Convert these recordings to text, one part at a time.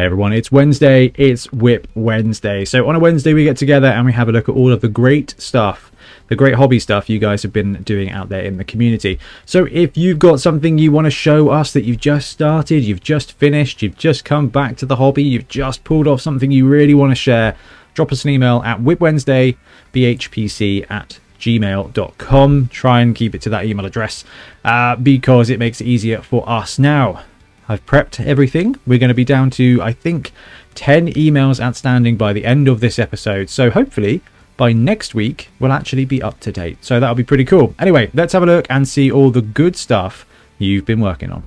everyone, it's Wednesday, it's WIP Wednesday. So on a Wednesday we get together and we have a look at all of the great stuff, the great hobby stuff you guys have been doing out there in the community. So if you've got something you want to show us that you've just started, you've just finished, you've just come back to the hobby, you've just pulled off something you really want to share, drop us an email at whipwednesdaybhpc@gmail.com. Try and keep it to that email address because it makes it easier for us. Now, I've prepped everything. We're going to be down to, I think, 10 emails outstanding by the end of this episode. So hopefully by next week, we'll actually be up to date. So that'll be pretty cool. Anyway, let's have a look and see all the good stuff you've been working on.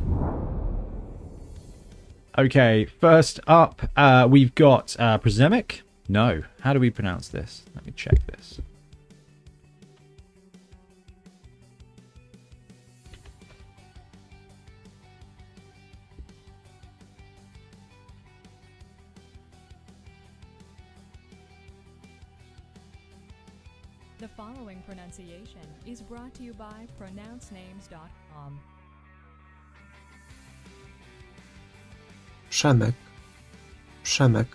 Okay, first up, we've got Przemic. No, how do we pronounce this? Let me check this. The following pronunciation is brought to you by pronouncenames.com. Przemek. Przemek.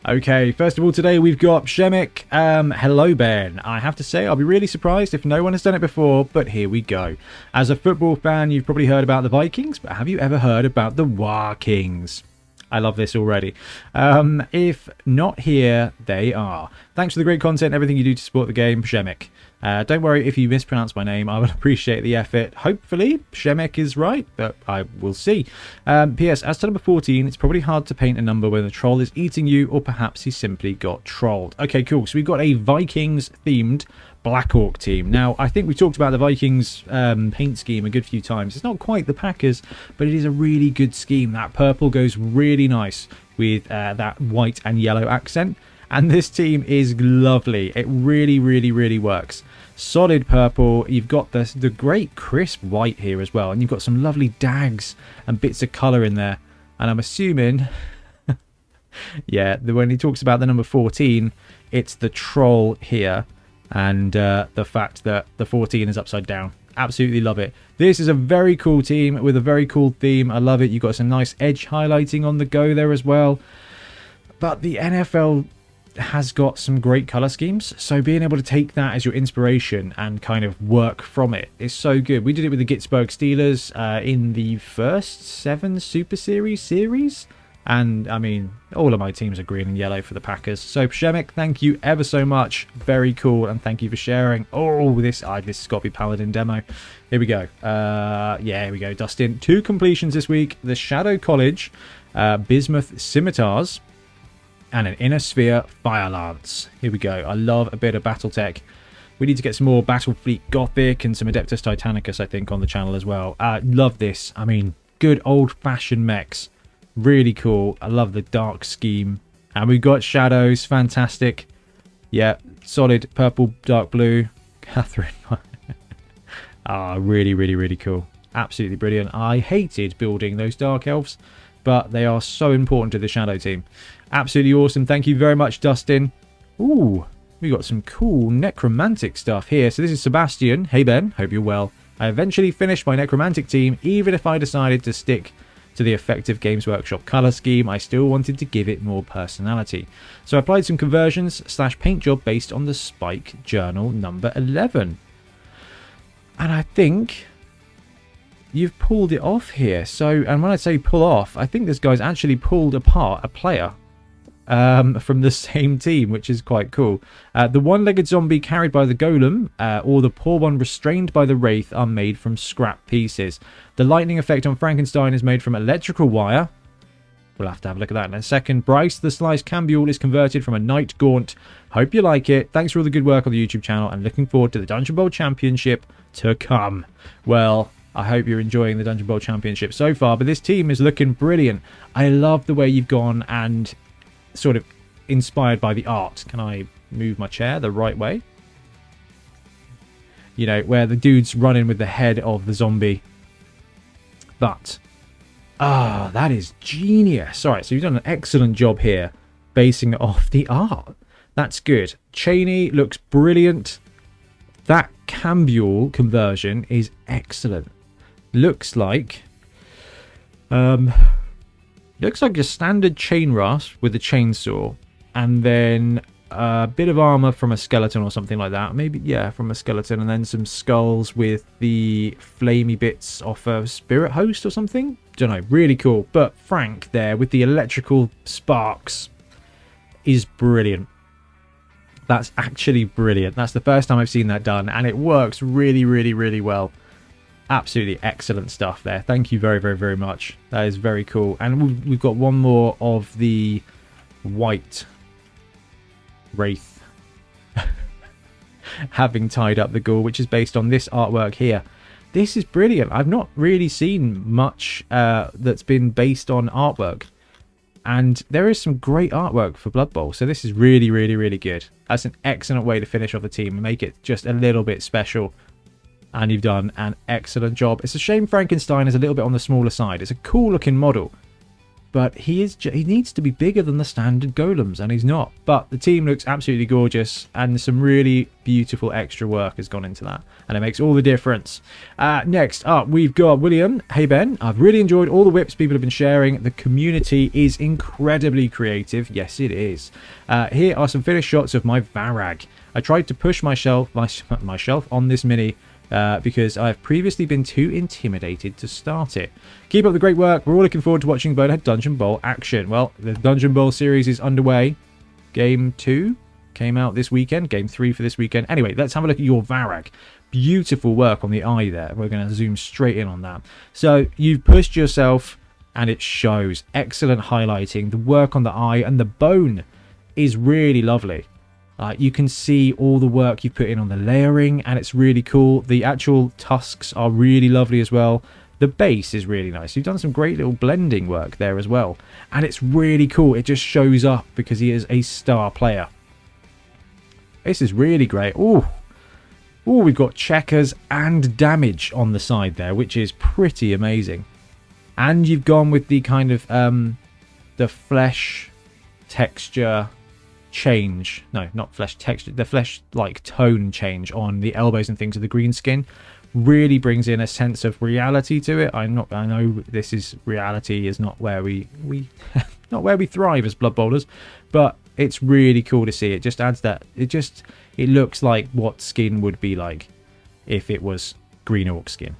Okay, first of all today we've got Przemic. Hello Ben. I have to say I'll be really surprised if no one has done it before, but here we go. As a football fan, you've probably heard about the Vikings, but have you ever heard about the Warkings? I love this already. If not here, they are. Thanks for the great content and everything you do to support the game, Przemic. Don't worry if you mispronounce my name. I will appreciate the effort. Hopefully, Przemic is right, but I will see. P.S. As to number 14, it's probably hard to paint a number when the troll is eating you, or perhaps he simply got trolled. Okay, cool. So we've got a Vikings-themed Blackhawk team. Now, I think we talked about the Vikings paint scheme a good few times. It's not quite the Packers, but it is a really good scheme. That purple goes really nice with that white and yellow accent. And this team is lovely. It really, really, really works. Solid purple. You've got the great crisp white here as well. And you've got some lovely dags and bits of colour in there. And I'm assuming, yeah, when he talks about the number 14, it's the troll here. And the fact that the 14 is upside down. Absolutely love it. This is a very cool team with a very cool theme. I love it. You've got some nice edge highlighting on the go there as well. But the NFL has got some great color schemes, so being able to take that as your inspiration and kind of work from it is so good. We did it with the Pittsburgh Steelers in the first 7 Super Series, and I mean all of my teams are green and yellow for the Packers. So Przemic, thank you ever so much. Very cool, and thank you for sharing. Oh, this has got to be Paladin demo. Here we go. Yeah, here we go. Dustin, 2 completions this week: the Shadow College Bismuth Scimitars and an Inner Sphere Fire Lance. Here we go. I love a bit of Battletech. We need to get some more Battlefleet Gothic and some Adeptus Titanicus, I think, on the channel as well. Love this. I mean, good old-fashioned mechs. Really cool. I love the dark scheme. And we've got shadows. Fantastic. Yeah, solid purple, dark blue. Catherine. Really, really, really cool. Absolutely brilliant. I hated building those dark elves, but they are so important to the shadow team. Absolutely awesome. Thank you very much, Dustin. Ooh, we got some cool necromantic stuff here. So this is Sebastian. Hey, Ben. Hope you're well. I eventually finished my necromantic team. Even if I decided to stick to the effective Games Workshop color scheme, I still wanted to give it more personality. So I applied some conversions / paint job based on the Spike Journal number 11. And I think you've pulled it off here. So, and when I say pull off, I think this guy's actually pulled apart a player from the same team, which is quite cool. The one-legged zombie carried by the golem or the poor one restrained by the wraith are made from scrap pieces. The lightning effect on Frankenstein is made from electrical wire. We'll have to have a look at that in a second. Bryce the sliced cambule is converted from a knight gaunt. Hope you like it. Thanks for all the good work on the YouTube channel and looking forward to the Dungeon Bowl Championship to come. Well, I hope you're enjoying the Dungeon Bowl Championship so far, but this team is looking brilliant. I love the way you've gone and sort of inspired by the art. Can I move my chair the right way? You know, where the dude's running with the head of the zombie. But, that is genius. All right, so you've done an excellent job here basing it off the art. That's good. Cheney looks brilliant. That cambule conversion is excellent. Looks like a standard chain rasp with a chainsaw, and then a bit of armor from a skeleton or something like that. Maybe, yeah, from a skeleton, and then some skulls with the flamey bits off a spirit host or something. Don't know, really cool. But Frank there with the electrical sparks is brilliant. That's actually brilliant. That's the first time I've seen that done, and it works really, really, really well. Absolutely excellent stuff there. Thank you very, very, very much. That is very cool. And we've got one more of the white wraith having tied up the ghoul, which is based on this artwork here. This is brilliant. I've not really seen much that's been based on artwork, and there is some great artwork for Blood Bowl, so this is really, really, really good. That's an excellent way to finish off the team and make it just a little bit special, and you've done an excellent job. It's a shame Frankenstein is a little bit on the smaller side. It's a cool looking model, but he needs to be bigger than the standard golems, and he's not. But the team looks absolutely gorgeous, and some really beautiful extra work has gone into that, and it makes all the difference. Next up, we've got William. Hey Ben, I've really enjoyed all the whips people have been sharing. The community is incredibly creative. Yes, it is. Here are some finished shots of my Varag. I tried to push my shelf on this mini because I've previously been too intimidated to start it. Keep up the great work. We're all looking forward to watching Bonehead Dungeon Bowl action. Well, the Dungeon Bowl series is underway. Game 2 came out this weekend. Game 3 for this weekend. Anyway, let's have a look at your Varag. Beautiful work on the eye there. We're going to zoom straight in on that. So you've pushed yourself, and it shows. Excellent highlighting. The work on the eye and the bone is really lovely. You can see all the work you've put in on the layering, and it's really cool. The actual tusks are really lovely as well. The base is really nice. You've done some great little blending work there as well, and it's really cool. It just shows up because he is a star player. This is really great. Oh, we've got checkers and damage on the side there, which is pretty amazing. And you've gone with the kind of the flesh texture change. No, not flesh texture. The flesh like tone change on the elbows and things of the green skin really brings in a sense of reality to it. I know this is reality is not where we not where we thrive as Blood Bowlers, but it's really cool to see. It just adds that. It looks like what skin would be like if it was green orc skin.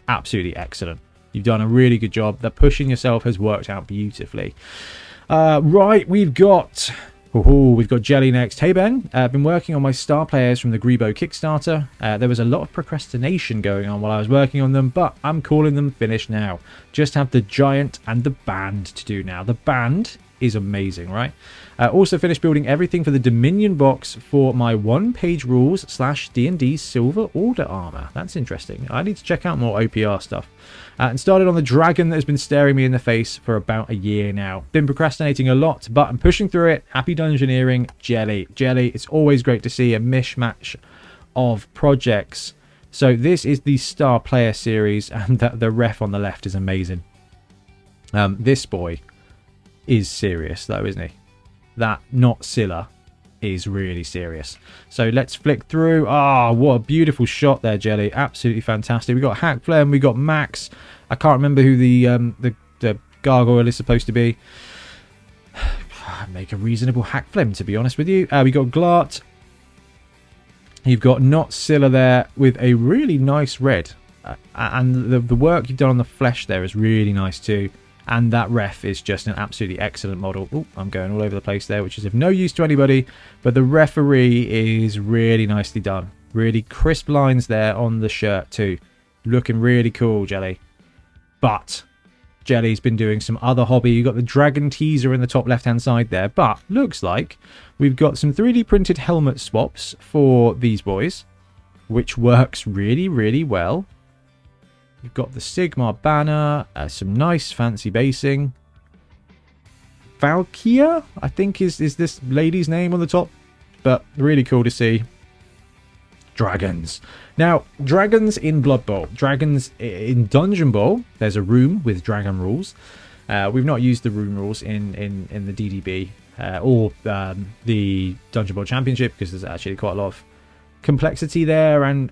Absolutely excellent. You've done a really good job. The pushing yourself has worked out beautifully. Right, we've got Jelly next. Hey Ben, I've been working on my star players from the Grebo Kickstarter. There was a lot of procrastination going on while I was working on them, but I'm calling them finished now. Just have the giant and the band to do now. The band is amazing, right? Also finished building everything for the Dominion box for my one-page rules / D&D Silver Order armor. That's interesting. I need to check out more OPR stuff. And started on the dragon that has been staring me in the face for about a year now. Been procrastinating a lot, but I'm pushing through it. Happy dungeoneering, Jelly. Jelly, it's always great to see a mishmash of projects. So this is the Star Player series, and the ref on the left is amazing. This boy is serious though, isn't he? That not Scylla is really serious. So let's flick through. What a beautiful shot there, Jelly. Absolutely fantastic. We got Hackflem, we got Max. I can't remember who the gargoyle is supposed to be. Make a reasonable Hackflem, to be honest with you. We got Glart. You've got not Scylla there with a really nice red. And the work you've done on the flesh there is really nice too. And that ref is just an absolutely excellent model. Oh, I'm going all over the place there, which is of no use to anybody. But the referee is really nicely done. Really crisp lines there on the shirt too. Looking really cool, Jelly. But Jelly's been doing some other hobby. You've got the dragon teaser in the top left-hand side there. But looks like we've got some 3D printed helmet swaps for these boys, which works really, really well. You've got the Sigmar banner, some nice fancy basing. Valkyria, I think is this lady's name on the top, but really cool to see. Dragons. Now, dragons in Blood Bowl. Dragons in Dungeon Bowl. There's a room with dragon rules. We've not used the room rules in the DDB or the Dungeon Bowl Championship because there's actually quite a lot of complexity there, and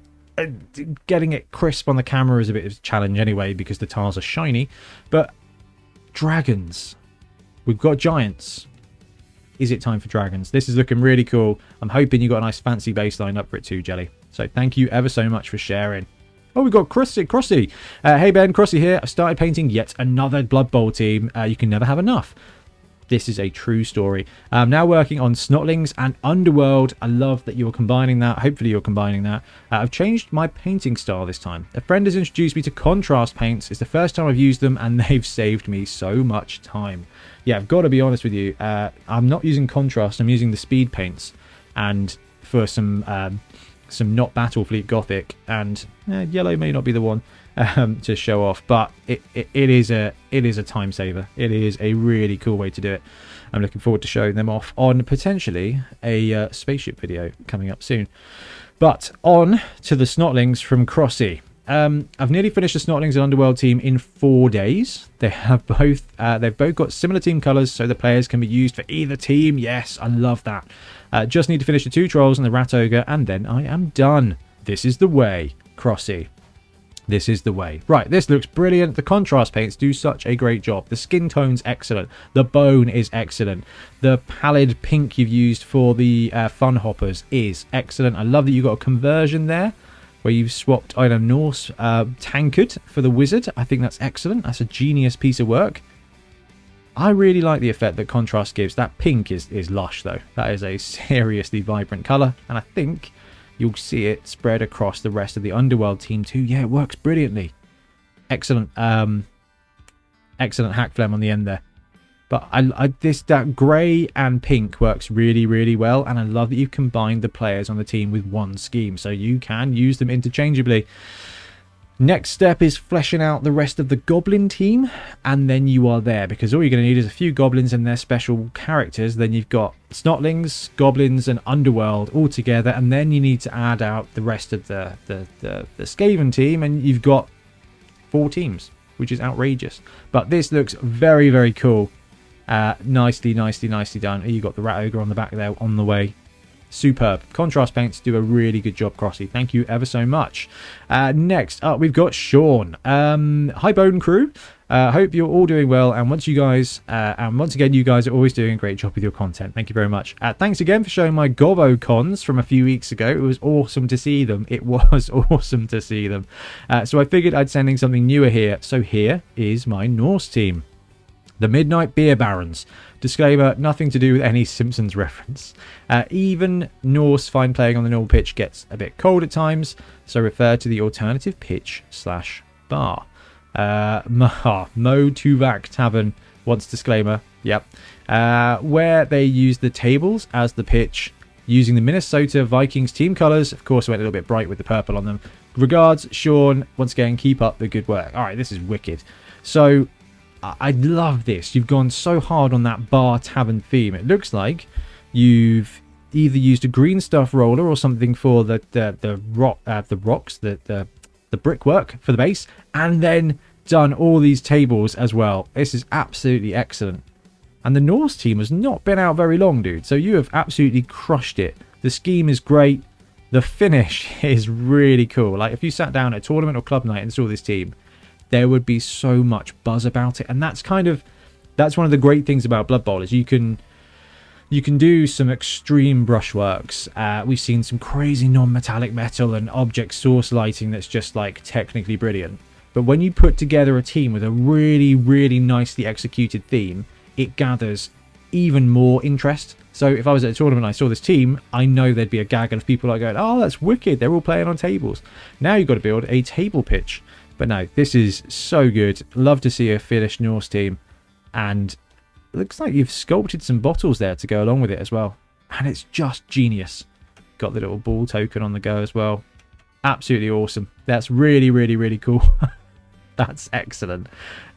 getting it crisp on the camera is a bit of a challenge anyway because the tiles are shiny. But dragons. We've got giants. Is it time for dragons? This is looking really cool. I'm hoping you got a nice fancy base lined up for it too, Jelly. So thank you ever so much for sharing. Oh, we've got Crossy. Hey Ben, Crossy here. I've started painting yet another Blood Bowl team. You can never have enough. This is a true story. I'm now working on Snotlings and Underworld. I love that you're combining that. Hopefully you're combining that. I've changed my painting style this time. A friend has introduced me to contrast paints. It's the first time I've used them and they've saved me so much time. Yeah, I've got to be honest with you. I'm not using contrast. I'm using the speed paints. And for some not Battlefleet Gothic, and yellow may not be the one to show off, but it is a time saver. It is a really cool way to do it. I'm looking forward to showing them off on potentially a spaceship video coming up soon. But on to the Snotlings from Crossy. I've nearly finished the Snotlings and Underworld team in 4 days. They have both they've both got similar team colours, so the players can be used for either team. Yes, I love that. Just need to finish the 2 trolls and the rat ogre, and then I am done. This is the way, Crossy. This is the way. Right, this looks brilliant. The contrast paints do such a great job. The skin tone's excellent. The bone is excellent. The pallid pink you've used for the fun hoppers is excellent. I love that you've got a conversion there where you've swapped either Norse tankard for the wizard. I think that's excellent. That's a genius piece of work. I really like the effect that contrast gives. That pink is lush though. That is a seriously vibrant colour, and I think you'll see it spread across the rest of the Underworld team too. Yeah, it works brilliantly. Excellent excellent hack phlegm on the end there. But that grey and pink works really, really well, and I love that you've combined the players on the team with one scheme, so you can use them interchangeably. Next step is fleshing out the rest of the goblin team, and then you are there, because all you're going to need is a few goblins and their special characters. Then you've got Snotlings, goblins and Underworld all together, and then you need to add out the rest of the Skaven team, and you've got 4 teams, which is outrageous. But this looks very, very cool. Nicely done. You got the rat ogre on the back there on the way. Superb. Contrast paints do a really good job, Crossy. Thank you ever so much. Next up, we've got Sean. Hi, Bone Crew. Hope you're all doing well. And once again, you guys are always doing a great job with your content. Thank you very much. Thanks again for showing my Gobo cons from a few weeks ago. It was awesome to see them. It was awesome to see them. So I figured I'd send in something newer here. So here is my Norse team. The Midnight Beer Barons. Disclaimer, nothing to do with any Simpsons reference. Even Norse fine playing on the normal pitch gets a bit cold at times, so refer to the alternative pitch / bar. Mo Tuvak Tavern wants disclaimer, yep. Where they use the tables as the pitch, using the Minnesota Vikings team colours. Of course, I went a little bit bright with the purple on them. Regards, Sean. Once again, keep up the good work. Alright, this is wicked. So I love this. You've gone so hard on that bar tavern theme. It looks like you've either used a green stuff roller or something for the brickwork for the base, and then done all these tables as well. This is absolutely excellent. And the Norse team has not been out very long, dude. So you have absolutely crushed it. The scheme is great. The finish is really cool. Like if you sat down at a tournament or club night and saw this team, there would be so much buzz about it. And that's one of the great things about Blood Bowl is you can do some extreme brushworks. We've seen some crazy non-metallic metal and object source lighting that's just like technically brilliant. But when you put together a team with a really, really nicely executed theme, it gathers even more interest. So if I was at a tournament and I saw this team, I know there'd be a gaggle of people like going, oh, that's wicked. They're all playing on tables. Now you've got to build a table pitch. But no, this is so good. Love to see a finished Norse team. And it looks like you've sculpted some bottles there to go along with it as well. And it's just genius. Got the little ball token on the go as well. Absolutely awesome. That's really, really, really cool. That's excellent.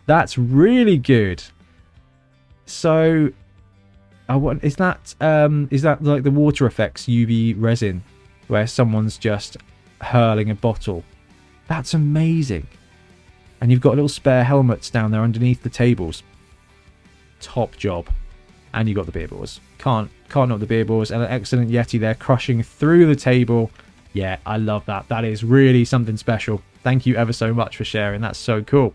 That's really good. So, is that like the water effects UV resin, where someone's just hurling a bottle? That's amazing. And you've got little spare helmets down there underneath the tables. Top job. And you've got the beer balls. Can't knock the beer balls. And an excellent Yeti there crushing through the table. Yeah, I love that. That is really something special. Thank you ever so much for sharing. That's so cool.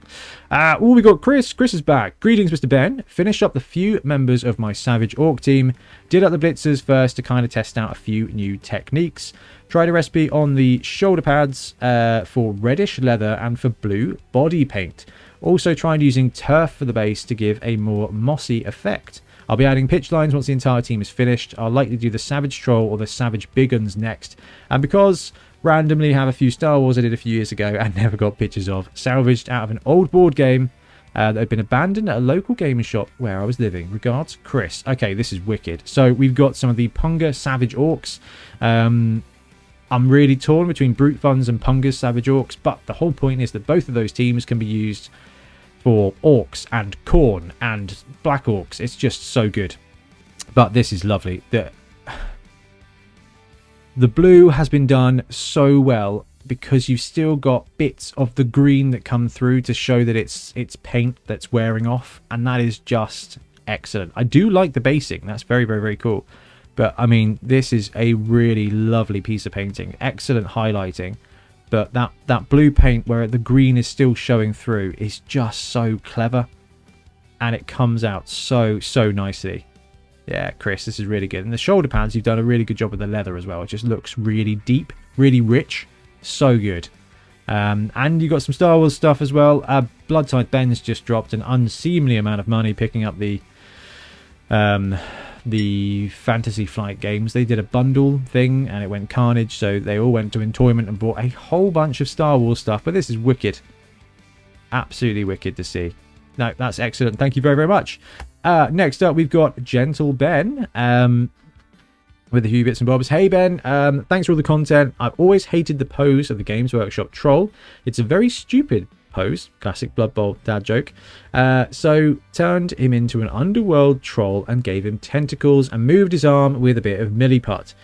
We got Chris. Chris is back. Greetings, Mr. Ben. Finished up the few members of my Savage Orc team. Did up the blitzers first to kind of test out a few new techniques. Tried a recipe on the shoulder pads for reddish leather and for blue body paint. Also tried using turf for the base to give a more mossy effect. I'll be adding pitch lines once the entire team is finished. I'll likely do the Savage Troll or the Savage Biguns next. And because randomly have a few Star Wars I did a few years ago and never got pictures of, salvaged out of an old board game that had been abandoned at a local gaming shop where I was living. Regards, Chris. Okay, this is wicked. So we've got some of the Punga Savage Orcs. I'm really torn between Brute Funds and Punga's Savage Orcs, but the whole point is that both of those teams can be used for Orcs and Khorne and Black Orcs. It's just so good. But this is lovely. The blue has been done so well because you've still got bits of the green that come through to show that it's paint that's wearing off, and that is just excellent. I do like the basing. That's very, very, very cool. But, I mean, this is a really lovely piece of painting. Excellent highlighting. But that blue paint where the green is still showing through is just so clever. And it comes out so, so nicely. Yeah, Chris, this is really good. And the shoulder pads, you've done a really good job with the leather as well. It just looks really deep, really rich. So good. And you got some Star Wars stuff as well. Bloodtide Ben's just dropped an unseemly amount of money picking up the Fantasy Flight games. They did a bundle thing and it went carnage, so they all went to Entoyment and bought a whole bunch of Star Wars stuff. But this is wicked. Absolutely wicked to see. No, that's excellent. Thank you very, very much. Next up, we've got Gentle Ben with a few bits and bobs. Hey, Ben. Thanks for all the content. I've always hated the pose of the Games Workshop troll. It's a very stupid pose. Classic Blood Bowl dad joke. So turned him into an underworld troll and gave him tentacles and moved his arm with a bit of milliput.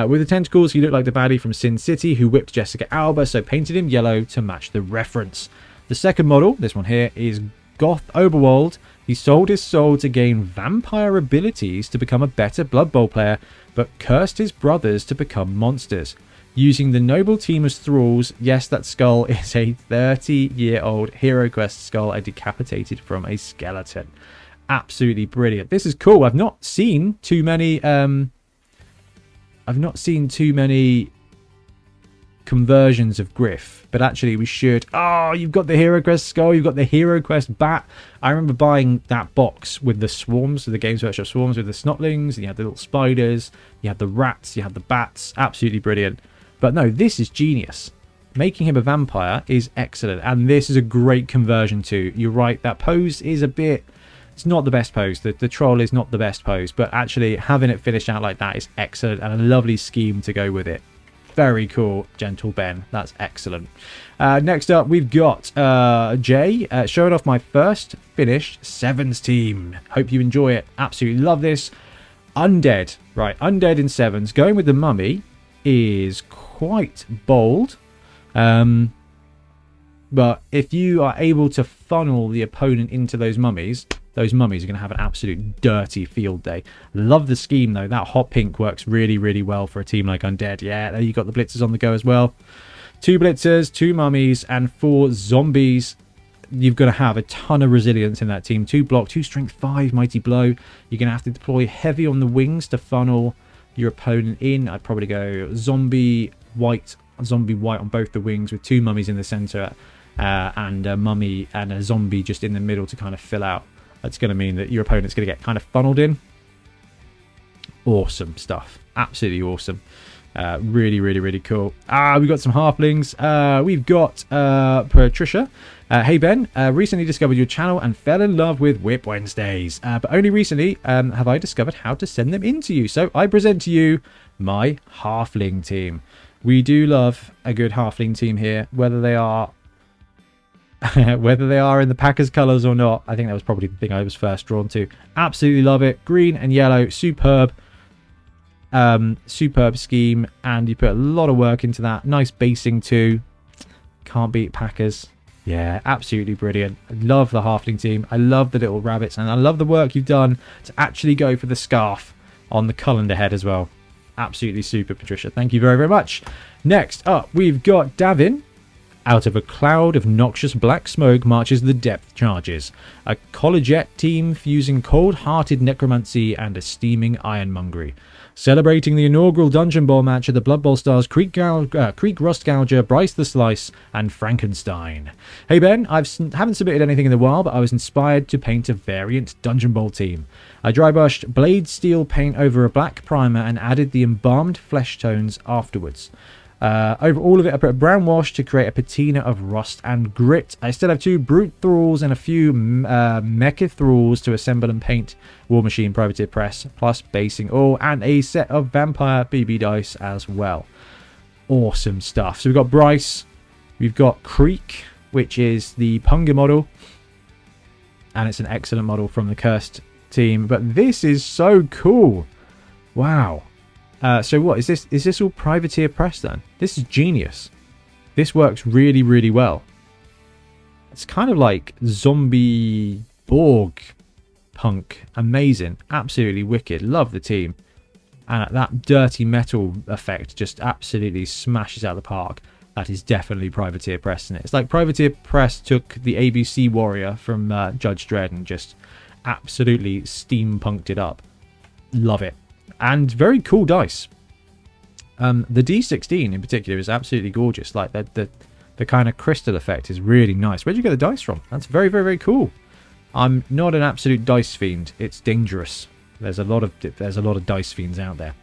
With the tentacles, he looked like the baddie from Sin City who whipped Jessica Alba, so painted him yellow to match the reference. The second model, this one here, is Goth Oberwald. He sold his soul to gain vampire abilities to become a better Blood Bowl player, but cursed his brothers to become monsters. Using the noble team as thralls, yes, that skull is a 30-year-old Hero Quest skull I decapitated from a skeleton. Absolutely brilliant. This is cool. I've not seen too many conversions of Griff, but actually we should. Oh, you've got the Hero Quest skull, you've got the Hero Quest bat. I remember buying that box with the swarms, the Games Workshop swarms with the snotlings, and you had the little spiders, you had the rats, you had the bats. Absolutely brilliant. But no, this is genius. Making him a vampire is excellent, and this is a great conversion too. You're right, that pose is a bit... It's not the best pose. The troll is not the best pose, but actually having it finished out like that is excellent, and a lovely scheme to go with it. Very cool, Gentle Ben. That's excellent. Next up, we've got Jay showing off my first finished Sevens team. Hope you enjoy it. Absolutely love this. Undead. Right, Undead in Sevens. Going with the mummy is quite bold. But if you are able to funnel the opponent into those mummies are going to have an absolute dirty field day. Love the scheme, though. That hot pink works really, really well for a team like Undead. Yeah, there you got the blitzers on the go as well. 2 blitzers, 2 mummies, and 4 zombies. You've got to have a ton of resilience in that team. 2 block, 2 strength, 5 mighty blow. You're going to have to deploy heavy on the wings to funnel your opponent in. I'd probably go zombie white on both the wings with 2 mummies in the center and a mummy and a zombie just in the middle to kind of fill out. That's going to mean that your opponent's going to get kind of funneled in. Awesome stuff. Absolutely awesome. Really, really, really cool. We've got some halflings. We've got Patricia. Hey Ben, recently discovered your channel and fell in love with WIP Wednesdays. But only recently have I discovered how to send them in to you. So I present to you my halfling team. We do love a good halfling team here, whether they are in the Packers colours or not. I think that was probably the thing I was first drawn to. Absolutely love it. Green and yellow, superb. Superb scheme, and you put a lot of work into that. Nice basing too. Can't beat Packers. Yeah, absolutely brilliant. I love the halfling team. I love the little rabbits, and I love the work you've done to actually go for the scarf on the colander head as well. Absolutely super, Patricia. Thank you very, very much. Next up, we've got Davin. Out of a cloud of noxious black smoke marches the Depth Charges, a collegiate team fusing cold-hearted necromancy and a steaming ironmongery. Celebrating the inaugural Dungeon Bowl match at the Blood Bowl stars Creek Rust Gouger, Bryce the Slice, and Frankenstein. Hey Ben, I haven't submitted anything in a while, but I was inspired to paint a variant Dungeon Bowl team. I dry brushed blade steel paint over a black primer and added the embalmed flesh tones afterwards. Over all of it, I put a brown wash to create a patina of rust and grit. I still have 2 brute thralls and a few mecha thralls to assemble and paint War Machine Privateer Press, plus basing all, and a set of vampire BB dice as well. Awesome stuff. So we've got Bryce, we've got Creek, which is the Punga model, and it's an excellent model from the Cursed team. But this is so cool. Wow. So what is this? Is this all Privateer Press then? This is genius. This works really, really well. It's kind of like zombie Borg punk. Amazing. Absolutely wicked. Love the team. And that dirty metal effect just absolutely smashes out the park. That is definitely Privateer Press in it. It's like Privateer Press took the ABC Warrior from Judge Dredd and just absolutely steampunked it up. Love it. And very cool dice. The D16 in particular is absolutely gorgeous. Like the kind of crystal effect is really nice. Where'd you get the dice from? That's very, very, very cool. I'm not an absolute dice fiend. It's dangerous. There's a lot of dice fiends out there.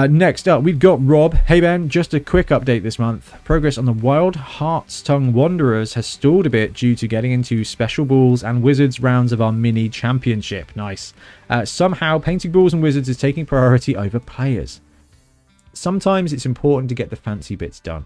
Next up, we've got Rob. Hey Ben, just a quick update this month. Progress on the Wild Heart's Tongue Wanderers has stalled a bit due to getting into Special Balls and Wizards rounds of our mini championship. Nice. Somehow, painting balls and wizards is taking priority over players. Sometimes it's important to get the fancy bits done.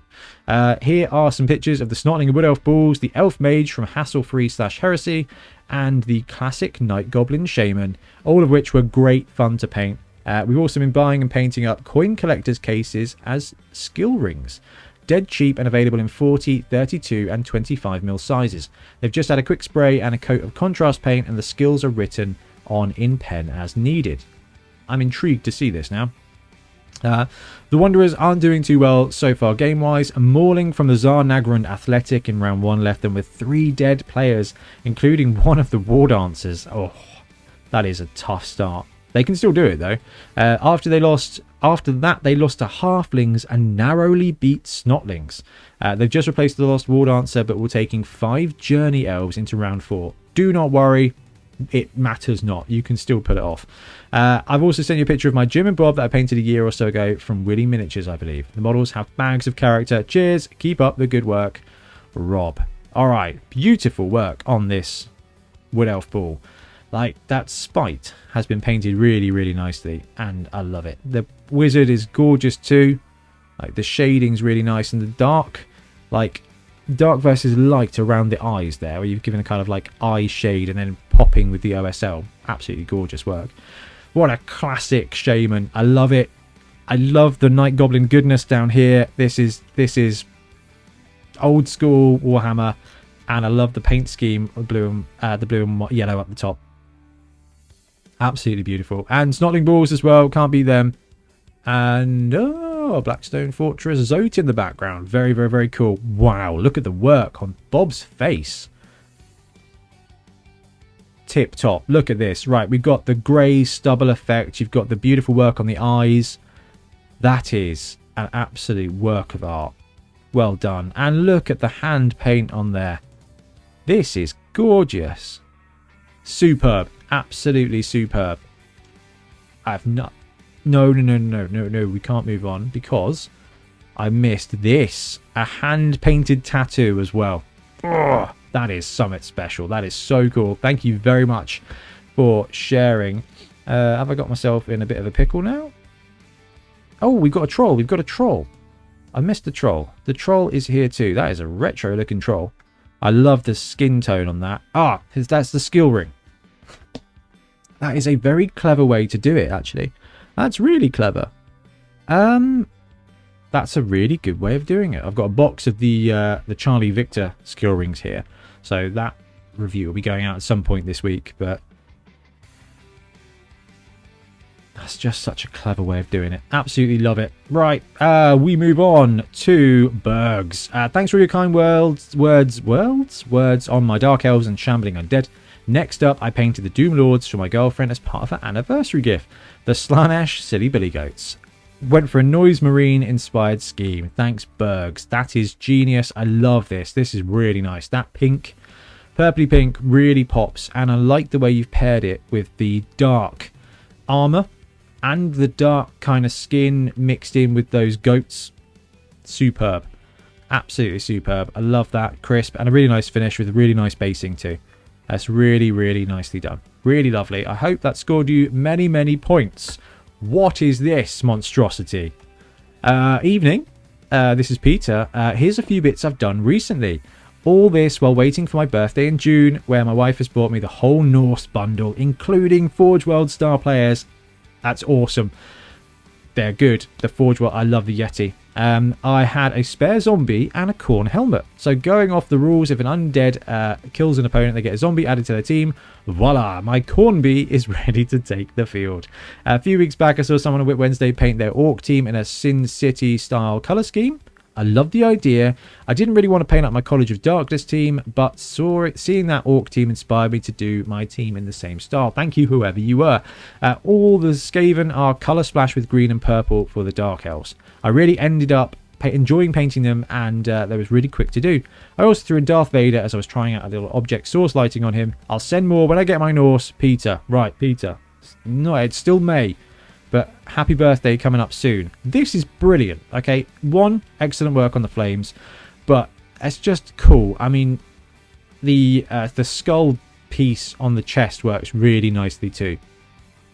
Here are some pictures of the Snotling and Wood Elf balls, the Elf Mage from Hassle-Free/Heresy, and the classic Night Goblin Shaman, all of which were great fun to paint. We've also been buying and painting up coin collectors cases as skill rings. Dead cheap and available in 40, 32 and 25mm sizes. They've just had a quick spray and a coat of contrast paint, and the skills are written on in pen as needed. I'm intrigued to see this now. The Wanderers aren't doing too well so far game-wise. Mauling from the Tsar Nagrand Athletic in round 1 left them with 3 dead players, including one of the War Dancers. Oh, that is a tough start. They can still do it though. After that, they lost to Halflings and narrowly beat Snotlings. They've just replaced the lost War Dancer, but we're taking 5 Journey Elves into round 4. Do not worry, it matters not. You can still pull it off. I've also sent you a picture of my Jim and Bob that I painted a year or so ago from Willy Miniatures, I believe. The models have bags of character. Cheers, keep up the good work, Rob. Alright, beautiful work on this Wood Elf ball. Like, that Spite has been painted really, really nicely, and I love it. The Wizard is gorgeous too. Like, the shading's really nice, and the dark versus light around the eyes there, where you've given a kind of like eye shade and then popping with the OSL. Absolutely gorgeous work. What a classic Shaman. I love it. I love the Night Goblin goodness down here. This is old school Warhammer, and I love the paint scheme of the blue and yellow up the top. Absolutely beautiful. And Snotling balls as well, can't beat them. And Blackstone Fortress Zote in the background. Very, very, very cool. Wow, look at the work on Bob's face. Tip top. Look at this. Right, we've got the grey stubble effect. You've got the beautiful work on the eyes. That is an absolute work of art. Well done. And look at the hand paint on there. This is gorgeous. Superb. Absolutely superb. I've not... No, we can't move on because I missed this. A hand-painted tattoo as well. Oh, that is something special. That is so cool. Thank you very much for sharing. Have I got myself in a bit of a pickle now? Oh, we've got a troll. We've got a troll. I missed the troll. The troll is here too. That is a retro-looking troll. I love the skin tone on that. Ah, that's the skill ring. That is a very clever way to do it, actually. That's really clever. That's a really good way of doing it. I've got a box of the Charlie Victor skill rings here. So that review will be going out at some point this week. But That's just such a clever way of doing it. Absolutely love it. Right, we move on to Bergs. Thanks for your kind words on my Dark Elves and Shambling Undead. Next up, I painted the Doom Lords for my girlfriend as part of her anniversary gift. The Slanesh Silly Billy Goats. Went for a Noise Marine inspired scheme. Thanks, Bergs. That is genius. I love this. This is really nice. That pink, purpley pink really pops. And I like the way you've paired it with the dark armor and the dark kind of skin mixed in with those goats. Superb. Absolutely superb. I love that. Crisp and a really nice finish with a really nice basing too. That's really, really nicely done. Really lovely. I hope that scored you many, many points. What is this monstrosity? Evening. This is Peter. Here's a few bits I've done recently. All this while waiting for my birthday in June, where my wife has bought me the whole Norse bundle, including Forge World Star Players. That's awesome. They're good. The Forge World. I love the Yeti. I had a spare zombie and a corn helmet. So going off the rules, if an undead kills an opponent, they get a zombie added to their team. Voila, my corn bee is ready to take the field. A few weeks back, I saw someone on WIP Wednesday paint their orc team in a Sin City style colour scheme. I love the idea. I didn't really want to paint up my College of Darkness team, but seeing that orc team inspired me to do my team in the same style. Thank you, whoever you were. All the Skaven are colour splashed with green and purple for the Dark Elves. I really ended up enjoying painting them, and they was really quick to do. I also threw in Darth Vader as I was trying out a little object source lighting on him. I'll send more when I get my Norse. Peter. Right, Peter. No, it's still May. But happy birthday coming up soon. This is brilliant. Okay, one, excellent work on the flames, but it's just cool. I mean, the skull piece on the chest works really nicely too.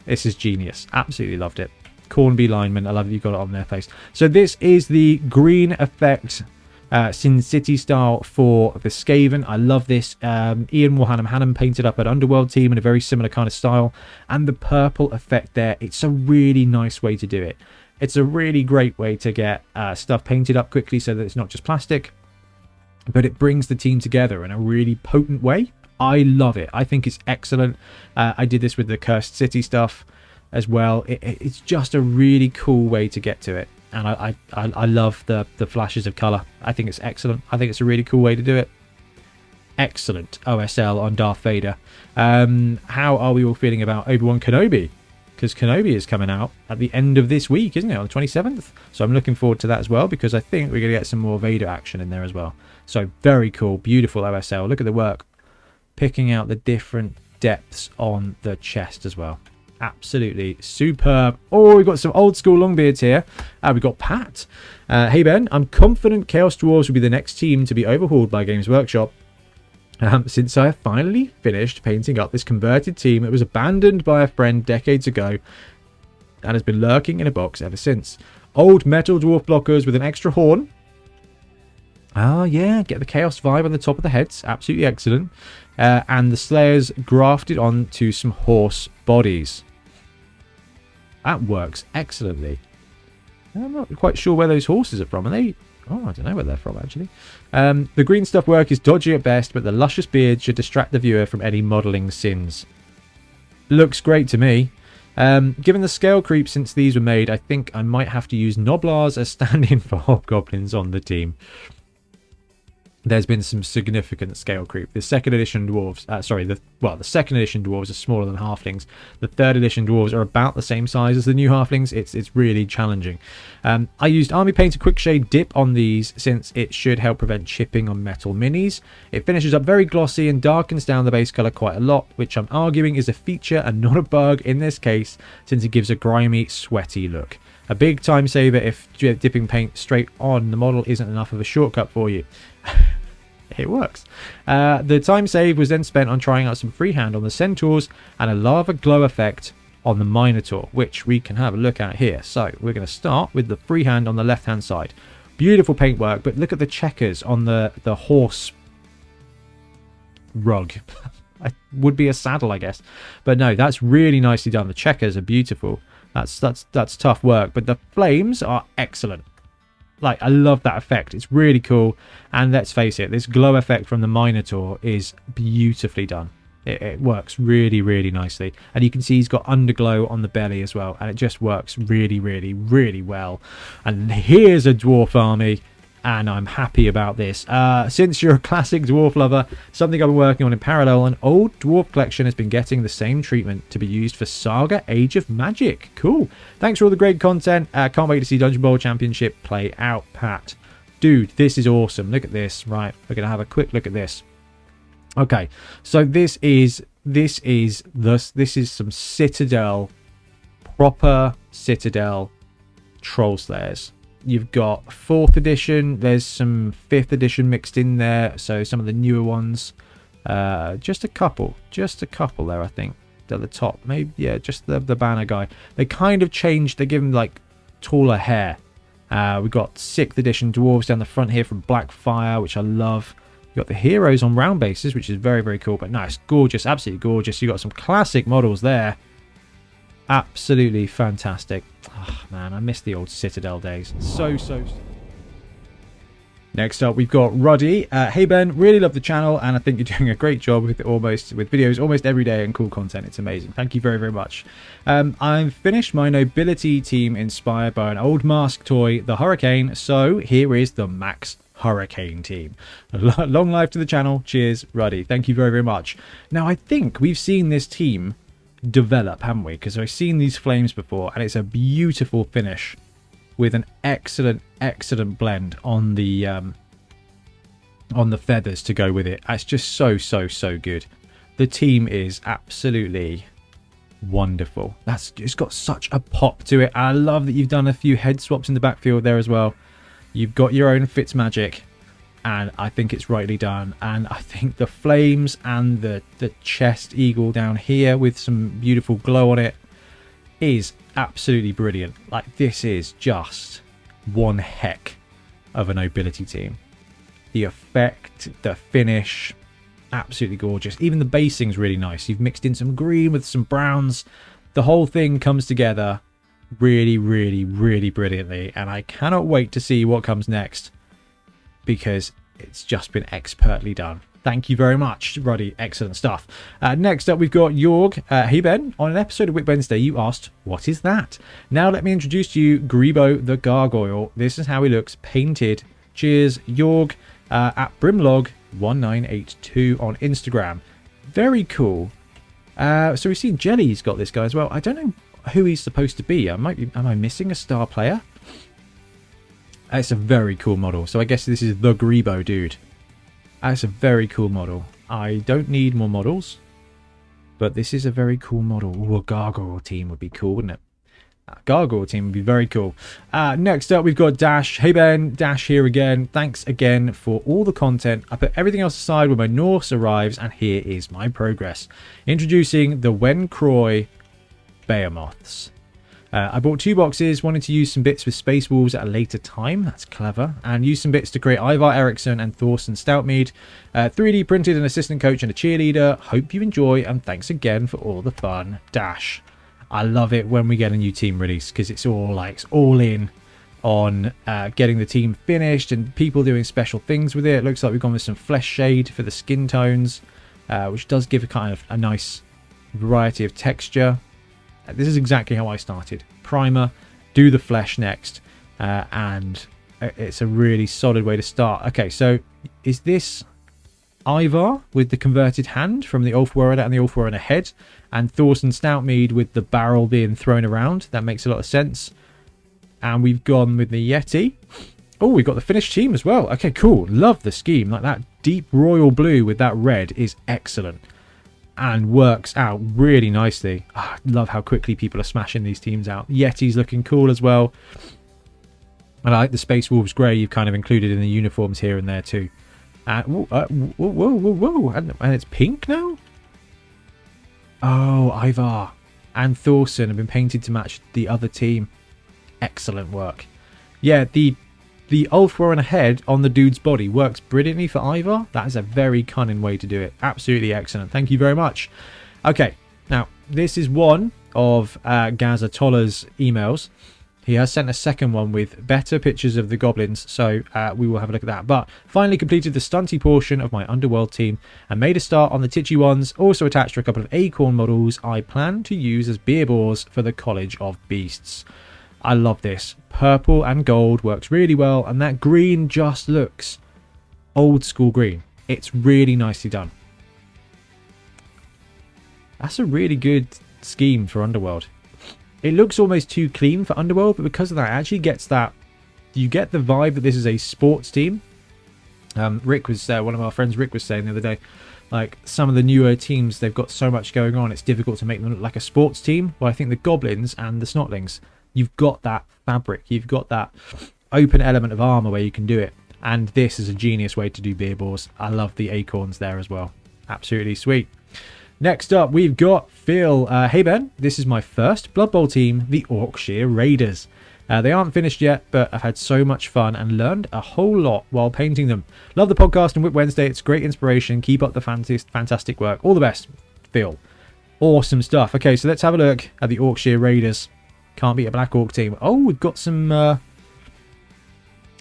This is genius. Absolutely loved it. Cornbee lineman. I love that you got it on their face. So this is the green effect Sin City style for the Skaven. I love this. Ian Warhannam painted up an Underworld team in a very similar kind of style, and the purple effect there, it's a really nice way to do it. It's a really great way to get stuff painted up quickly so that it's not just plastic, but it brings the team together in a really potent way. I love it. I think it's excellent. I did this with the Cursed City stuff as well. It's just a really cool way to get to it. And I love the flashes of colour. I think it's excellent. I think it's a really cool way to do it. Excellent OSL on Darth Vader. How are we all feeling about Obi-Wan Kenobi? Because Kenobi is coming out at the end of this week, isn't it? On the 27th. So I'm looking forward to that as well, because I think we're going to get some more Vader action in there as well. So very cool. Beautiful OSL. Look at the work. Picking out the different depths on the chest as well. Absolutely superb. Oh, we've got some old school longbeards here. We've got Pat. Hey Ben, I'm confident Chaos Dwarves will be the next team to be overhauled by Games Workshop. Since I have finally finished painting up this converted team that was abandoned by a friend decades ago and has been lurking in a box ever since. Old metal dwarf blockers with an extra horn. Oh yeah, get the Chaos vibe on the top of the heads. Absolutely excellent. And the Slayers grafted onto some horse bodies. That works excellently. I'm not quite sure where those horses are from. Are they? Oh, I don't know where they're from, actually. The green stuff work is dodgy at best, but the luscious beard should distract the viewer from any modelling sins. Looks great to me. Given the scale creep since these were made, I think I might have to use Noblars as stand-in for hobgoblins on the team. There's been some significant scale creep. The second edition dwarves, the second edition dwarves are smaller than halflings. The third edition dwarves are about the same size as the new halflings. It's really challenging. I used Army Painter Quick Shade Dip on these since it should help prevent chipping on metal minis. It finishes up very glossy and darkens down the base colour quite a lot, which I'm arguing is a feature and not a bug in this case, since it gives a grimy, sweaty look. A big time saver if dipping paint straight on the model isn't enough of a shortcut for you. It works. The time save was then spent on trying out some freehand on the Centaurs and a lava glow effect on the Minotaur, which we can have a look at here. So we're going to start with the freehand on the left hand side. Beautiful paintwork, but look at the checkers on the horse rug. It would be a saddle, I guess, but no, that's really nicely done. The checkers are beautiful. That's tough work, but the flames are excellent. Like, I love that effect. It's really cool. And let's face it, this glow effect from the Minotaur is beautifully done. It works really, really nicely. And you can see he's got underglow on the belly as well. And it just works really, really, really well. And here's a Dwarf Army. And I'm happy about this. Since you're a classic dwarf lover, something I've been working on in parallel, an old dwarf collection has been getting the same treatment to be used for Saga Age of Magic. Cool. Thanks for all the great content. Can't wait to see Dungeon Bowl Championship play out, Pat. Dude, this is awesome. Look at this. Right, we're going to have a quick look at this. Okay, so this is some Citadel, proper Citadel Troll Slayers. You've got 4th edition. There's some 5th edition mixed in there. So some of the newer ones. Just a couple there, I think. At the top. Maybe, yeah, just the banner guy. They kind of changed. They give him, like, taller hair. We've got 6th edition Dwarves down the front here from Blackfire, which I love. You've got the heroes on round bases, which is very, very cool. But nice. Gorgeous. Absolutely gorgeous. You've got some classic models there. Absolutely fantastic. Oh, man, I miss the old Citadel days. So. Next up, we've got Ruddy. Hey Ben, really love the channel, and I think you're doing a great job with videos almost every day and cool content. It's amazing. Thank you very, very much. I've finished my nobility team inspired by an old mask toy, the Hurricane. So here is the Max Hurricane team. Long life to the channel. Cheers, Ruddy. Thank you very, very much. Now, I think we've seen this team develop, haven't we? Because I've seen these flames before, and it's a beautiful finish with an excellent blend on the feathers to go with it. It's just so good. The team is absolutely wonderful. It's got such a pop to it. I love that you've done a few head swaps in the backfield there as well. You've got your own Fitzmagic, and I think it's rightly done. And I think the flames and the chest eagle down here with some beautiful glow on it is absolutely brilliant. Like, this is just one heck of a nobility team. The effect, the finish, absolutely gorgeous. Even the basing's really nice. You've mixed in some green with some browns. The whole thing comes together really brilliantly, and I cannot wait to see what comes next, because it's just been expertly done. Thank you very much, Ruddy. Excellent stuff. Next up, we've got Jorg. Hey, Ben. On an episode of WIP Wednesday, you asked, what is that? Now let me introduce to you Grebo the Gargoyle. This is how he looks painted. Cheers, Jorg. At Brimlog1982 on Instagram. Very cool. So we've seen Jelly's got this guy as well. I don't know who he's supposed to be. Am I missing a star player? It's a very cool model. So I guess this is the Grebo dude. That's a very cool model. I don't need more models, but this is a very cool model. Ooh, a gargoyle team would be cool, wouldn't it? A gargoyle team would be very cool. Next up, we've got Dash. Hey Ben, Dash here again. Thanks again for all the content. I put everything else aside when my Norse arrives, and here is my progress. Introducing the Wen Croy Behemoths. I bought 2 boxes, wanted to use some bits with Space Wolves at a later time. That's clever. And use some bits to create Ivar Eriksson and Thorsten Stoutmead. 3D printed an assistant coach and a cheerleader. Hope you enjoy, and thanks again for all the fun. Dash. I love it when we get a new team release, because it's all in on getting the team finished and people doing special things with it. It looks like we've gone with some flesh shade for the skin tones, which does give a kind of a nice variety of texture. This is exactly how I started. Primer, do the flesh next, and it's a really solid way to start. Okay, so is this Ivar with the converted hand from the Ulfwerener and the Ulfwerener head, and Thorsten Stoutmead with the barrel being thrown around? That makes a lot of sense. And we've gone with the Yeti. Oh, we've got the finished team as well. Okay, cool. Love the scheme. Like, that deep royal blue with that red is excellent and works out really nicely. I love how quickly people are smashing these teams out. Yeti's looking cool as well. And I like the Space Wolves grey you've kind of included in the uniforms here and there too. Whoa. And it's pink now? Oh, Ivar and Thorsten have been painted to match the other team. Excellent work. Yeah, the Ulfwerener head on the dude's body works brilliantly for Ivar. That is a very cunning way to do it. Absolutely excellent. Thank you very much. Okay, now this is one of Gaza Toller's emails. He has sent a second one with better pictures of the goblins, so we will have a look at that. But finally completed the stunty portion of my Underworld team and made a start on the titchy ones. Also attached to a couple of acorn models I plan to use as beer bores for the College of Beasts. I love this. Purple and gold works really well, and that green just looks old school green. It's really nicely done. That's a really good scheme for Underworld. It looks almost too clean for Underworld, but because of that, it actually gets that... You get the vibe that this is a sports team. Rick was... one of our friends, Rick, was saying the other day, like, some of the newer teams, they've got so much going on, it's difficult to make them look like a sports team. Well, I think the Goblins and the Snotlings, you've got that fabric. You've got that open element of armor where you can do it. And this is a genius way to do beer bores. I love the acorns there as well. Absolutely sweet. Next up, we've got Phil. Hey Ben, this is my first Blood Bowl team, the Orcshear Raiders. They aren't finished yet, but I've had so much fun and learned a whole lot while painting them. Love the podcast and WIP Wednesday. It's great inspiration. Keep up the fantastic work. All the best, Phil. Awesome stuff. Okay, so let's have a look at the Orcshear Raiders. Can't beat a Black Orc team. Oh, we've got some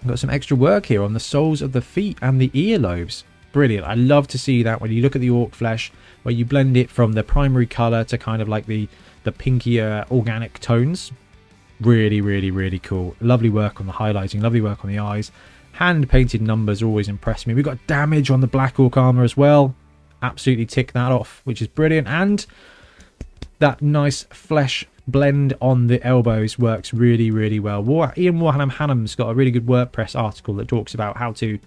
extra work here on the soles of the feet and the earlobes. Brilliant. I love to see that when you look at the orc flesh, where you blend it from the primary colour to kind of like the pinkier organic tones. Really, really, really cool. Lovely work on the highlighting, lovely work on the eyes. Hand painted numbers always impress me. We've got damage on the Black Orc armour as well. Absolutely tick that off, which is brilliant. And that nice flesh blend on the elbows works really, really well. Ian Warham Hannam's got a really good WordPress article that talks about how to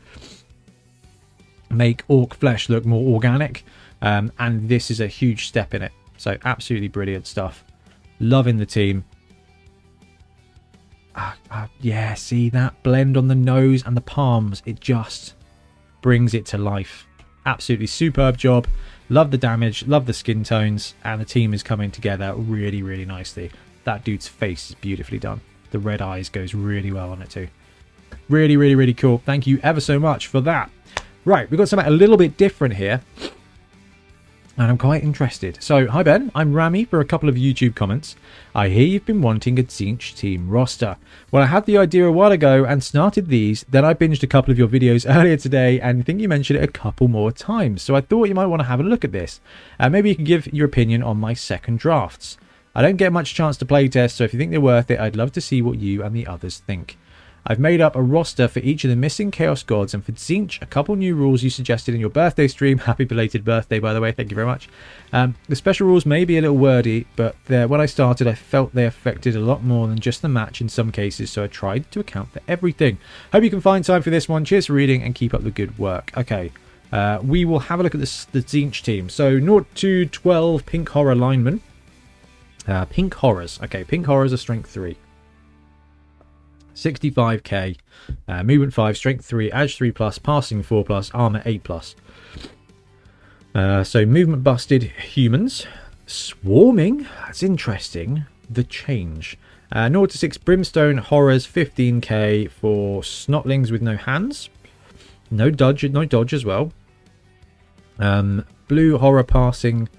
make orc flesh look more organic, and this is a huge step in it. So absolutely brilliant stuff. Loving the team. Yeah, see that blend on the nose and the palms, it just brings it to life. Absolutely superb job. Love the damage, love the skin tones, and the team is coming together really, really nicely. That dude's face is beautifully done. The red eyes goes really well on it too. Really, really, really cool. Thank you ever so much for that. Right, we've got something a little bit different here, and I'm quite interested. So, hi Ben, I'm Rami for a couple of YouTube comments. I hear you've been wanting a Tzeentch team roster. Well, I had the idea a while ago and started these, then I binged a couple of your videos earlier today and I think you mentioned it a couple more times. So I thought you might want to have a look at this. Maybe you can give your opinion on my second drafts. I don't get much chance to playtest, so if you think they're worth it, I'd love to see what you and the others think. I've made up a roster for each of the missing Chaos Gods, and for Tzeentch, a couple new rules you suggested in your birthday stream. Happy belated birthday, by the way. Thank you very much. The special rules may be a little wordy, but when I started, I felt they affected a lot more than just the match in some cases, so I tried to account for everything. Hope you can find time for this one. Cheers for reading, and keep up the good work. Okay, we will have a look at the Tzeentch team. So, 0 to 12 Pink Horror linemen. Pink Horrors. Okay, Pink Horrors are strength 3. 65k, movement 5, strength 3, edge 3 plus, passing 4 plus, armor 8 plus. So movement busted humans, swarming. That's interesting. The change. 0 to 6 brimstone horrors, 15k for snotlings with no hands. No dodge as well. Blue horror passing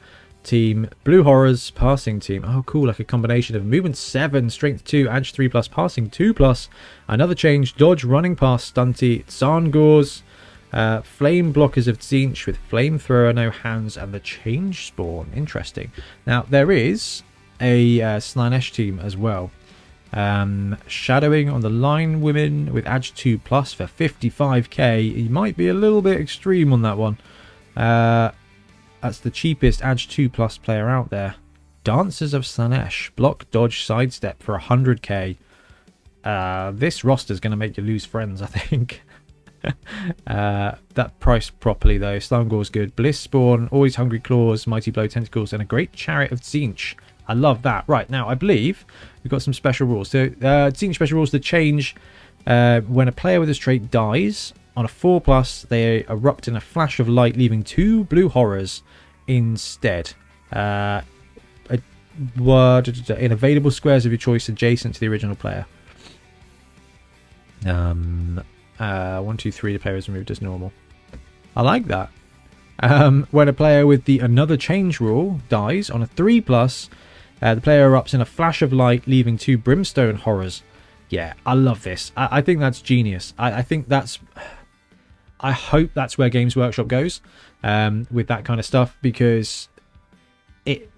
team, blue horrors passing team. Oh cool, like a combination of movement 7, strength 2, edge 3 plus, passing 2 plus. Another change, dodge, running past, stunty, Tsangors, flame blockers of Tzeentch with flamethrower, no hands, and the change spawn. Interesting. Now there is a Slaanesh team as well. Shadowing on the line women with edge 2 plus for 55k. He might be a little bit extreme on that one. That's the cheapest Edge 2 Plus player out there. Dancers of Slaanesh. Block, dodge, sidestep for 100k. This roster's going to make you lose friends, I think. That priced properly, though. Slangor's good. Bliss Spawn, Always Hungry Claws, Mighty Blow Tentacles, and a Great Chariot of Tzeentch. I love that. Right, now, I believe we've got some special rules. So, Tzeentch special rules, the change when a player with this trait dies. On a 4 plus, they erupt in a flash of light, leaving 2 blue horrors instead. In available squares of your choice adjacent to the original player. 1, 2, 3, the player is removed as normal. I like that. When a player with the another change rule dies on a 3 plus, the player erupts in a flash of light, leaving 2 brimstone horrors Yeah, I love this. I think that's genius. I think that's... I hope that's where Games Workshop goes with that kind of stuff, because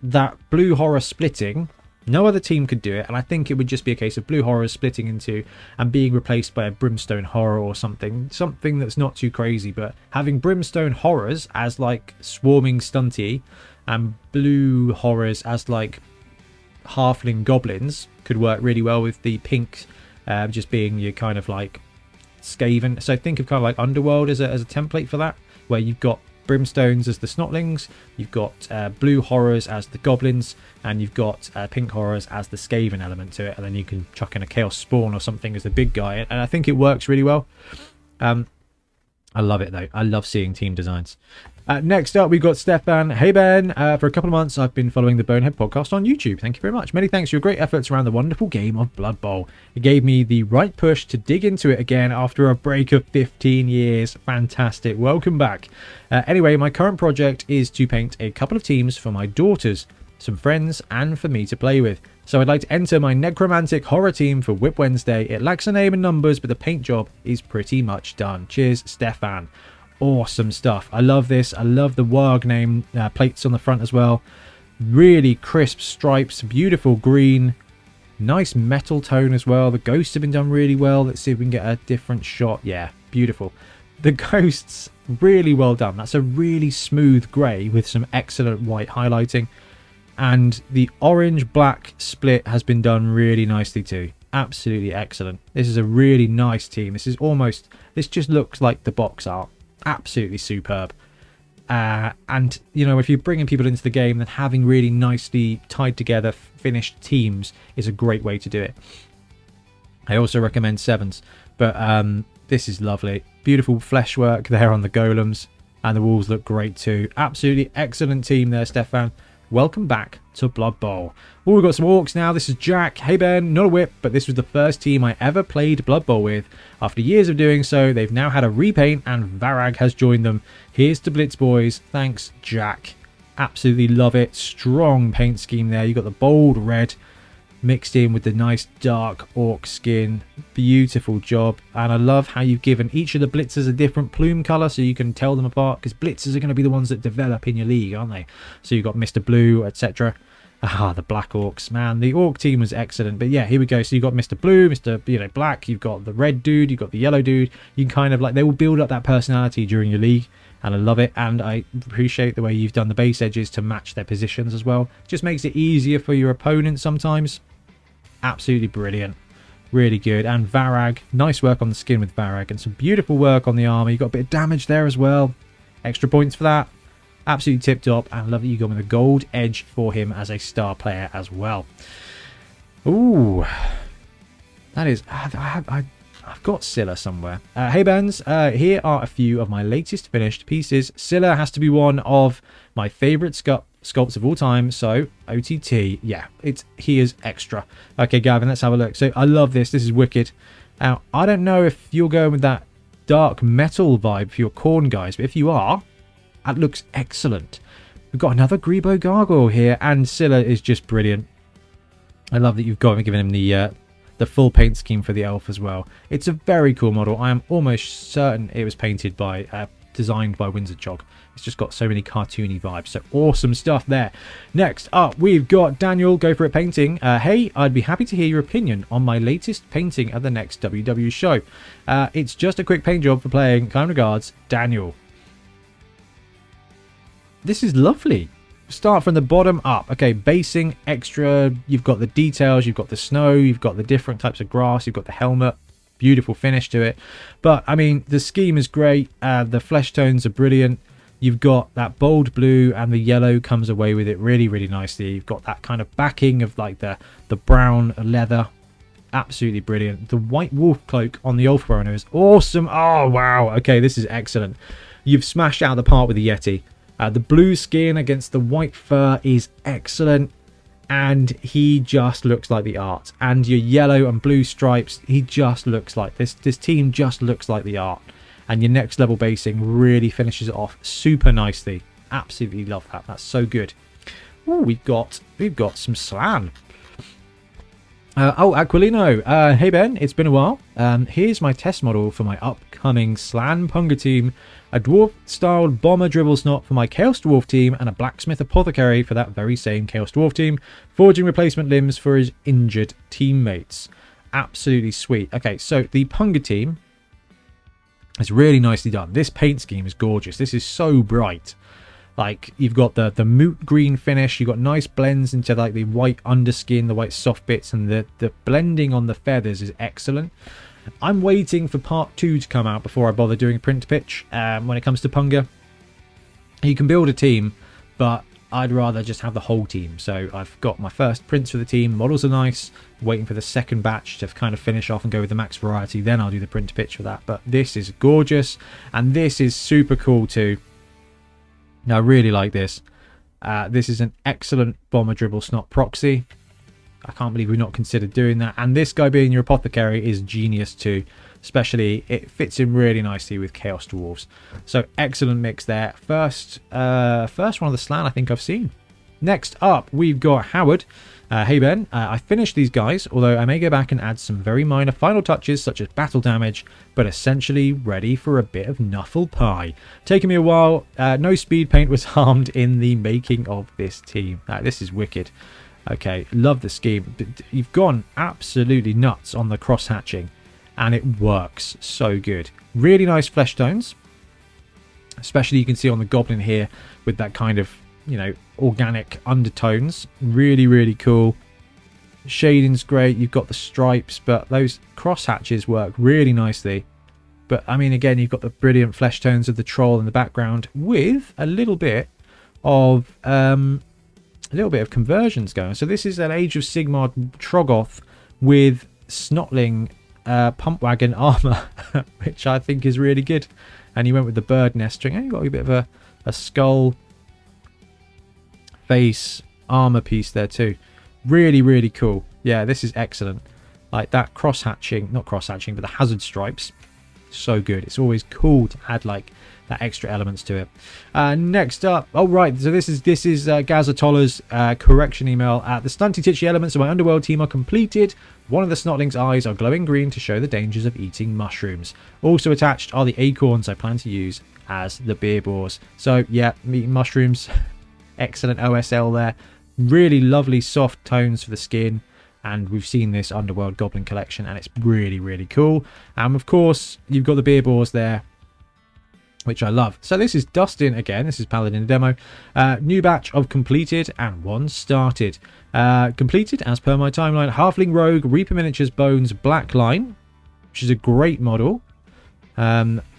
that blue horror splitting, no other team could do it, and I think it would just be a case of blue horrors splitting into and being replaced by a brimstone horror or something that's not too crazy. But having brimstone horrors as like swarming stunty and blue horrors as like halfling goblins could work really well with the pink just being your kind of like Skaven. So think of kind of like Underworld as a template for that, where you've got brimstones as the snotlings, you've got blue horrors as the goblins, and you've got pink horrors as the Skaven element to it, and then you can chuck in a chaos spawn or something as the big guy, and I think it works really well. I love it though. I love seeing team designs. Next up, we've got Stefan. Hey Ben, for a couple of months I've been following the Bonehead podcast on YouTube. Thank you very much. Many thanks for your great efforts around the wonderful game of Blood Bowl. It gave me the right push to dig into it again after a break of 15 years. Fantastic. Welcome back. Anyway, my current project is to paint a couple of teams for my daughters, some friends, and for me to play with. So I'd like to enter my necromantic horror team for WIP Wednesday. It lacks a name and numbers, but the paint job is pretty much done. Cheers, Stefan. Awesome stuff. I love this. I love the WARG name plates on the front as well. Really crisp stripes, beautiful green, nice metal tone as well. The ghosts have been done really well. Let's see if we can get a different shot. Yeah, beautiful. The ghosts, really well done. That's a really smooth grey with some excellent white highlighting. And the orange-black split has been done really nicely too. Absolutely excellent. This is a really nice team. This just looks like the box art. Absolutely superb. And you know, if you're bringing people into the game, then having really nicely tied together finished teams is a great way to do it. I also recommend sevens, but this is lovely. Beautiful flesh work there on the golems, and the walls look great too. Absolutely excellent team there, Stefan. Welcome back to Blood Bowl. Oh, we've got some orcs now. This is Jack. Hey Ben, not a whip, but this was the first team I ever played Blood Bowl with. After years of doing so, they've now had a repaint and Varag has joined them. Here's to Blitz boys. Thanks, Jack. Absolutely love it. Strong paint scheme there. You've got the bold red mixed in with the nice dark orc skin. Beautiful job. And I love how you've given each of the blitzers a different plume colour so you can tell them apart, because blitzers are going to be the ones that develop in your league, aren't they? So you've got Mr. Blue, etc. The black orcs, man. The orc team was excellent. But yeah, here we go. So you've got Mr. Blue, Mr. Black, you've got the red dude, you've got the yellow dude. You can kind of like, they will build up that personality during your league. And I love it, and I appreciate the way you've done the base edges to match their positions as well. Just makes it easier for your opponent sometimes. Absolutely brilliant. Really good. And Varag, nice work on the skin with Varag, and some beautiful work on the armor. You got a bit of damage there as well. Extra points for that. Absolutely tip top, and I love that you got with a gold edge for him as a star player as well. Ooh, that is... I've got Scylla somewhere. Hey bands, here are a few of my latest finished pieces. Scylla has to be one of my favourite sculpts of all time, so OTT, yeah, he is extra. Okay, Gavin, let's have a look. So I love this. This is wicked. Now, I don't know if you're going with that dark metal vibe for your corn guys, but if you are, that looks excellent. We've got another Grebo Gargoyle here, and Scylla is just brilliant. I love that you've given him the full paint scheme for the elf as well. It's a very cool model. I am almost certain it was painted by, designed by Windsor Jog. It's just got so many cartoony vibes. So awesome stuff there. Next up, we've got Daniel, Go For It Painting. Hey, I'd be happy to hear your opinion on my latest painting at the next WW show. It's just a quick paint job for playing. Kind regards, Daniel. This is lovely. Start from the bottom up. Okay, basing, extra. You've got the details, you've got the snow, you've got the different types of grass, you've got the helmet. Beautiful finish to it. But, I mean, the scheme is great. The flesh tones are brilliant. You've got that bold blue, and the yellow comes away with it really, really nicely. You've got that kind of backing of, like, the brown leather. Absolutely brilliant. The white wolf cloak on the Ulfboroner is awesome. Oh, wow. Okay, this is excellent. You've smashed out the part with the Yeti. The blue skin against the white fur is excellent, and he just looks like the art. And your yellow and blue stripes, he just looks like this team just looks like the art. And your next level basing really finishes it off super nicely. Absolutely love that. That's so good. Ooh, we've got some Slan. Aquilino. Hey Ben, it's been a while. Here's my test model for my upcoming Slan Punga team. A dwarf-styled bomber dribble snot for my Chaos Dwarf team, and a blacksmith apothecary for that very same Chaos Dwarf team. Forging replacement limbs for his injured teammates. Absolutely sweet. Okay, so the Punga team is really nicely done. This paint scheme is gorgeous. This is so bright. Like, you've got the moot green finish, you've got nice blends into like the white underskin, the white soft bits, and the blending on the feathers is excellent. I'm waiting for part 2 to come out before I bother doing a print pitch. When it comes to Punga, you can build a team, but I'd rather just have the whole team. So I've got my first prints for the team, models are nice, waiting for the second batch to kind of finish off and go with the max variety, then I'll do the print pitch for that. But this is gorgeous, and this is super cool too. Now, I really like this. This is an excellent bomber dribble snot proxy. I can't believe we've not considered doing that. And this guy being your apothecary is genius too. Especially, it fits in really nicely with Chaos Dwarves. So, excellent mix there. First one of the Slan I think I've seen. Next up, we've got Howard. Hey Ben, I finished these guys, although I may go back and add some very minor final touches such as battle damage, but essentially ready for a bit of nuffle pie. Taking me a while, no speed paint was harmed in the making of this team. This is wicked. Okay, love the scheme. You've gone absolutely nuts on the cross hatching, and it works so good. Really nice flesh tones, especially you can see on the goblin here with that kind of, you know, organic undertones. Really, really cool. Shading's great. You've got the stripes, but those cross hatches work really nicely. But I mean, again, you've got the brilliant flesh tones of the troll in the background with a little bit of conversions going. So this is an Age of Sigmar Troggoth with Snotling pump wagon armor, which I think is really good. And you went with the bird nesting, and you got a bit of a skull face armor piece there too. Really, really cool. Yeah, this is excellent. Like that cross hatching, not cross hatching, but the hazard stripes, so good. It's always cool to add like that extra elements to it. Next up, oh right, so this is Gazatola's correction email. The stunty titchy elements of my underworld team are completed. One of the snotling's eyes are glowing green to show the dangers of eating mushrooms. Also attached are the acorns I plan to use as the beer bores. So yeah, eating mushrooms. Excellent OSL there. Really lovely soft tones for the skin, and we've seen this Underworld Goblin collection, and it's really, really cool. And of course, you've got the beer bores there, which I love. So this is Dustin again. This is Paladin demo. New batch of completed and one started. Completed as per my timeline. Halfling Rogue, Reaper Miniatures Bones, Black Line, which is a great model.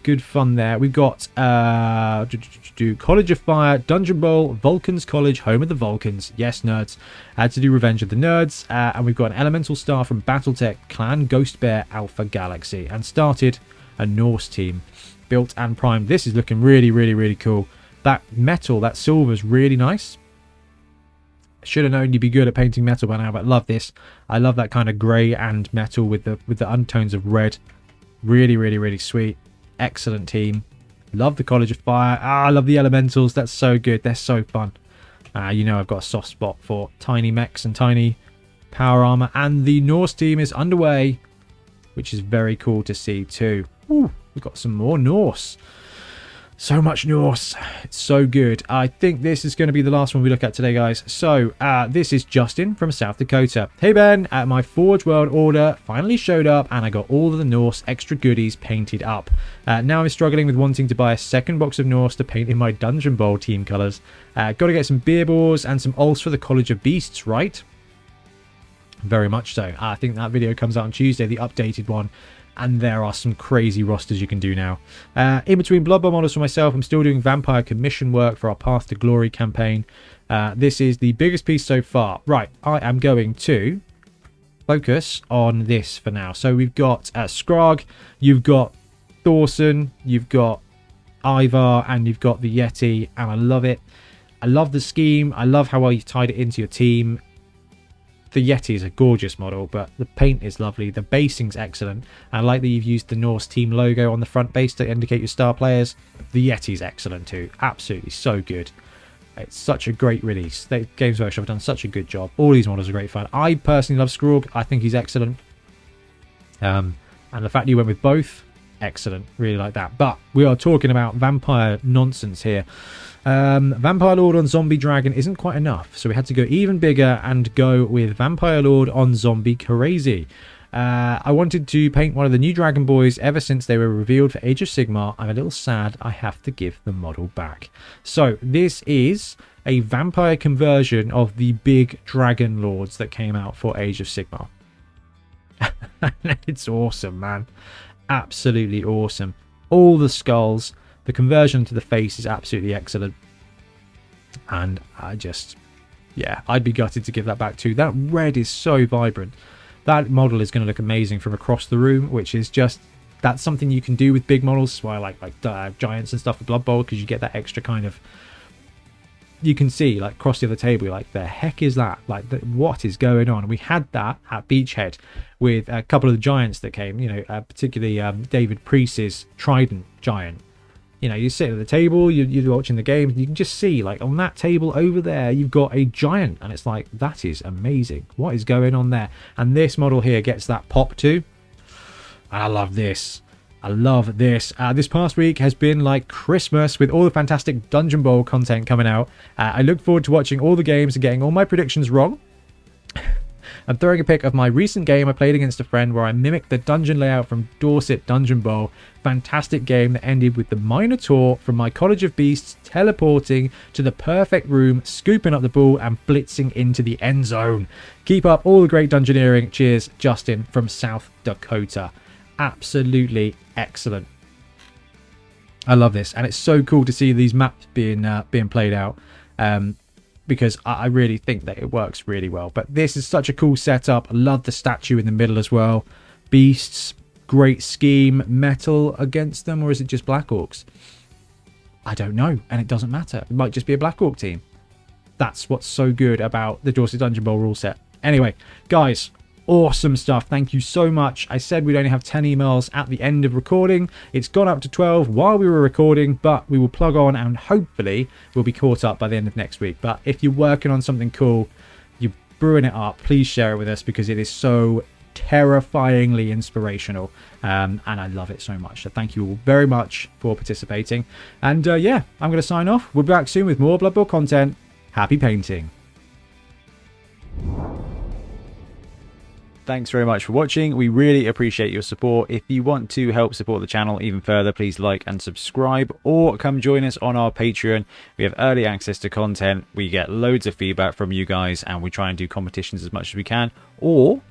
Good fun there. We've got College of Fire, Dungeon Bowl, Vulcan's College, Home of the Vulcans. Yes, nerds. Had to do Revenge of the Nerds. And we've got an Elemental Star from Battletech, Clan Ghost Bear Alpha Galaxy. And started a Norse team. Built and primed. This is looking really, really, really cool. That metal, that silver is really nice. Should have known you'd be good at painting metal by now, but I love this. I love that kind of grey and metal with the undertones of red. Really, really, really sweet. Excellent team. Love the College of Fire. I love the Elementals. That's so good. They're so fun. You know I've got a soft spot for tiny mechs and tiny power armor. And the Norse team is underway, which is very cool to see too. Ooh, we've got some more Norse. So much Norse. It's so good. I think this is going to be the last one we look at today, guys. So, this is Justin from South Dakota. Hey, Ben. My Forge World order finally showed up, and I got all of the Norse extra goodies painted up. Now I'm struggling with wanting to buy a second box of Norse to paint in my Dungeon Bowl team colours. Got to get some beer bores and some alts for the College of Beasts, right? Very much so. I think that video comes out on Tuesday, the updated one. And there are some crazy rosters you can do now. In between Blood Bowl models for myself, I'm still doing Vampire Commission work for our Path to Glory campaign. This is the biggest piece so far. Right, I am going to focus on this for now. So we've got Scrog, you've got Thorson, you've got Ivar, and you've got the Yeti, and I love it. I love the scheme. I love how well you've tied it into your team. The Yeti is a gorgeous model, but the paint is lovely. The basing's excellent. I like that you've used the Norse team logo on the front base to indicate your star players. The Yeti's excellent too. Absolutely so good. It's such a great release. Games Workshop have done such a good job. All these models are great fun. I personally love Skrorg. I think he's excellent. And the fact you went with both, excellent. Really like that. But we are talking about vampire nonsense here. Vampire Lord on Zombie Dragon isn't quite enough, so we had to go even bigger and go with Vampire Lord on Zombie Crazy. I wanted to paint one of the new Dragon Boys ever since they were revealed for Age of Sigmar. I'm a little sad I have to give the model back. So this is a vampire conversion of the big Dragon Lords that came out for Age of Sigmar. It's awesome, man. Absolutely awesome. All the skulls, the conversion to the face is absolutely excellent. And I just, yeah, I'd be gutted to give that back too. That red is so vibrant. That model is going to look amazing from across the room, which is just, that's something you can do with big models. That's why I like giants and stuff for Blood Bowl, because you get that extra kind of, you can see like across the other table, you're like, the heck is that? Like, what is going on? And we had that at Beachhead with a couple of the giants that came, you know, particularly David Priest's Trident giant. You know, you sit at the table, you're watching the game, you can just see, like, on that table over there, you've got a giant, and it's like, that is amazing. What is going on there? And this model here gets that pop too. And I love this. I love this. This past week has been like Christmas with all the fantastic Dungeon Bowl content coming out. I look forward to watching all the games and getting all my predictions wrong. I'm throwing a pic of my recent game I played against a friend where I mimicked the dungeon layout from Dorset Dungeon Bowl. Fantastic game that ended with the Minotaur from my College of Beasts teleporting to the perfect room, scooping up the ball and blitzing into the end zone. Keep up all the great dungeoneering. Cheers, Justin from South Dakota. Absolutely excellent. I love this, and it's so cool to see these maps being played out. Because I really think that it works really well. But this is such a cool setup. I love the statue in the middle as well. Beasts, great scheme. Metal against them, or is it just Black Orcs? I don't know, and it doesn't matter. It might just be a Black Orc team. That's what's so good about the Dorset Dungeon Bowl rule set. Anyway, guys, awesome stuff. Thank you so much. I said we'd only have 10 emails at the end of recording. It's gone up to 12 while we were recording, but we will plug on and hopefully we'll be caught up by the end of next week. But if you're working on something cool, you're brewing it up, please share it with us, because it is so terrifyingly inspirational, and I love it so much. So thank you all very much for participating. And yeah, I'm going to sign off. We'll be back soon with more Blood Bowl content. Happy painting. Thanks very much for watching. We really appreciate your support. If you want to help support the channel even further, please like and subscribe, or come join us on our Patreon. We have early access to content. We get loads of feedback from you guys, and we try and do competitions as much as we can. Or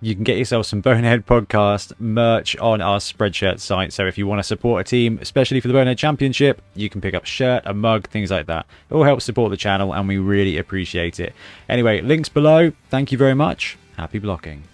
you can get yourself some Bonehead Podcast merch on our Spreadshirt site. So if you want to support a team, especially for the Bonehead Championship, you can pick up a shirt, a mug, things like that. It all helps support the channel, and we really appreciate it. Anyway, links below. Thank you very much. Happy blocking.